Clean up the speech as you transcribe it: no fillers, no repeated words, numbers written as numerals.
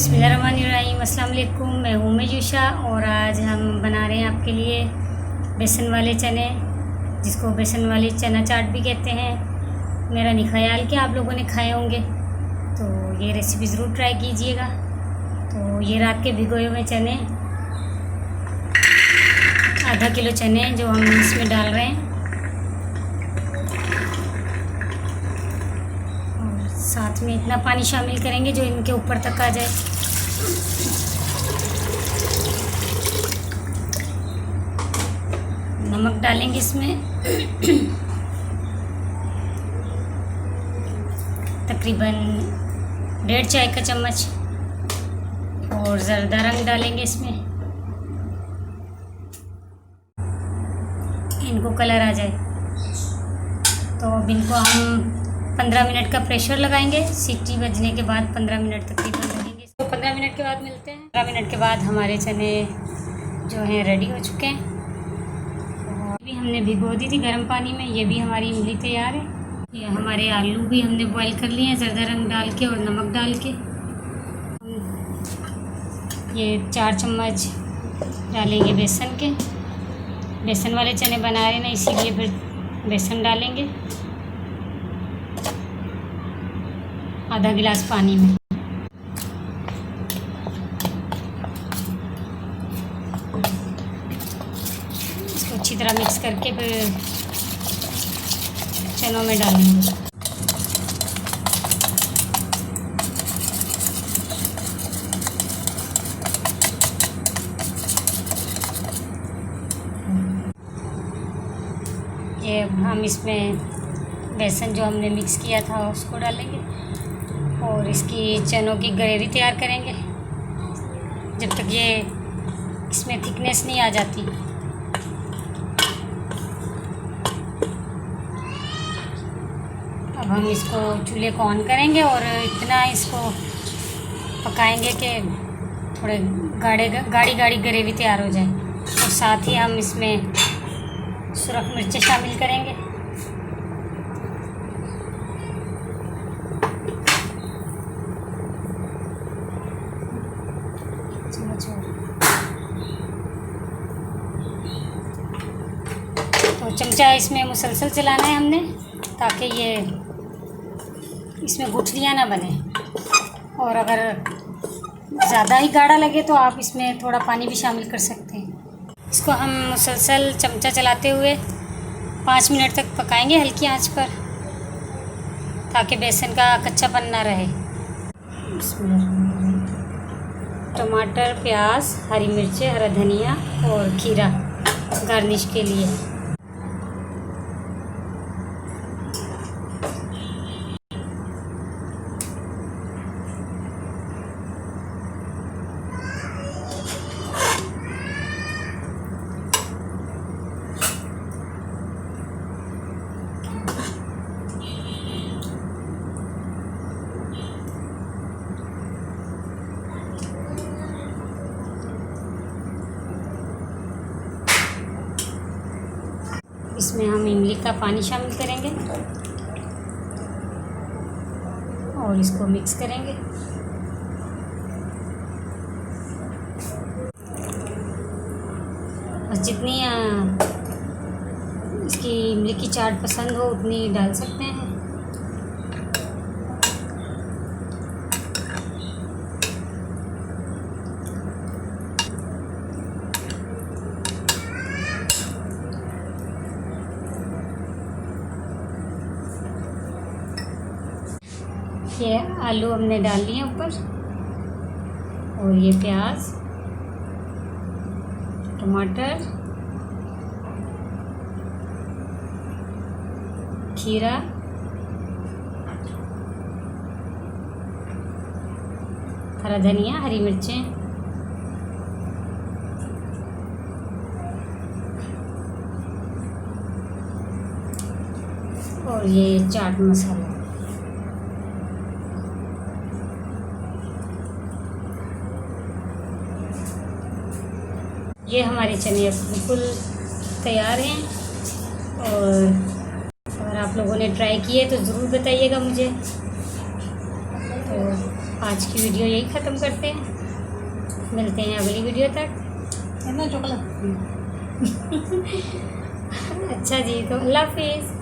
बिस्मिल्लाहिर्रहमानिर्रहीम। अस्सलाम वालेकुम। मैं हूँ मयूषा और आज हम बना रहे हैं आपके लिए बेसन वाले चने, जिसको बेसन वाले चना चाट भी कहते हैं। मेरा नहीं ख्याल कि आप लोगों ने खाए होंगे, तो ये रेसिपी ज़रूर ट्राई कीजिएगा। तो ये रात के भिगोए हुए चने, आधा किलो चने जो हम इसमें डाल रहे हैं, और साथ में इतना पानी शामिल करेंगे जो इनके ऊपर तक आ जाए। नमक डालेंगे इसमें तकरीबन 1.5 चाय का चम्मच, और ज़रदा रंग डालेंगे इसमें, इनको कलर आ जाए। तो अब इनको हम 15 मिनट का प्रेशर लगाएंगे। सीटी बजने के बाद 15 मिनट तकरीबन लगेंगे। तो 15 मिनट के बाद मिलते हैं। 15 मिनट के बाद हमारे चने जो हैं रेडी हो चुके हैं। और भी हमने भिगो दी थी गर्म पानी में। ये भी हमारी इमली तैयार है। ये हमारे आलू भी हमने बॉईल कर लिए हैं ज़रदा रंग डाल के और नमक डाल के। ये 4 चम्मच डालेंगे बेसन के। बेसन वाले चने बना रहे हैं ना, इसीलिए फिर बेसन डालेंगे। आधा गिलास पानी में इसको अच्छी तरह मिक्स करके फिर चनों में डालेंगे। ये हम इसमें बेसन जो हमने मिक्स किया था उसको डालेंगे और इसकी चनों की ग्रेवी तैयार करेंगे जब तक ये इसमें थिकनेस नहीं आ जाती। अब हम इसको चूल्हे को ऑन करेंगे और इतना इसको पकाएंगे कि थोड़े गाढ़ी ग्रेवी तैयार हो जाए। और साथ ही हम इसमें सुरख मिर्चें शामिल करेंगे। तो चमचा इसमें मुसलसल चलाना है हमने, ताकि ये इसमें गुठलियाँ ना बने। और अगर ज़्यादा ही गाढ़ा लगे तो आप इसमें थोड़ा पानी भी शामिल कर सकते हैं। इसको हम मुसलसल चमचा चलाते हुए 5 मिनट तक पकाएंगे हल्की आंच पर, ताकि बेसन का कच्चापन ना रहे। टमाटर, प्याज, हरी मिर्चें, हरा धनिया और खीरा गार्निश के लिए। इसमें हम इमली का पानी शामिल करेंगे और इसको मिक्स करेंगे। बस जितनी इसकी इमली की चाट पसंद हो उतनी डाल सकते हैं। ये आलू हमने डाल लिए ऊपर, और ये प्याज, टमाटर, खीरा, हरा धनिया, हरी मिर्चें, और ये चाट मसाला। ये हमारे चने अब बिल्कुल तैयार हैं। और अगर आप लोगों ने ट्राई किए तो ज़रूर बताइएगा मुझे। तो आज की वीडियो यही ख़त्म करते हैं, मिलते हैं अगली वीडियो तक। है ना चॉकलेट। अच्छा जी, तो अल्लाह हाफिज़।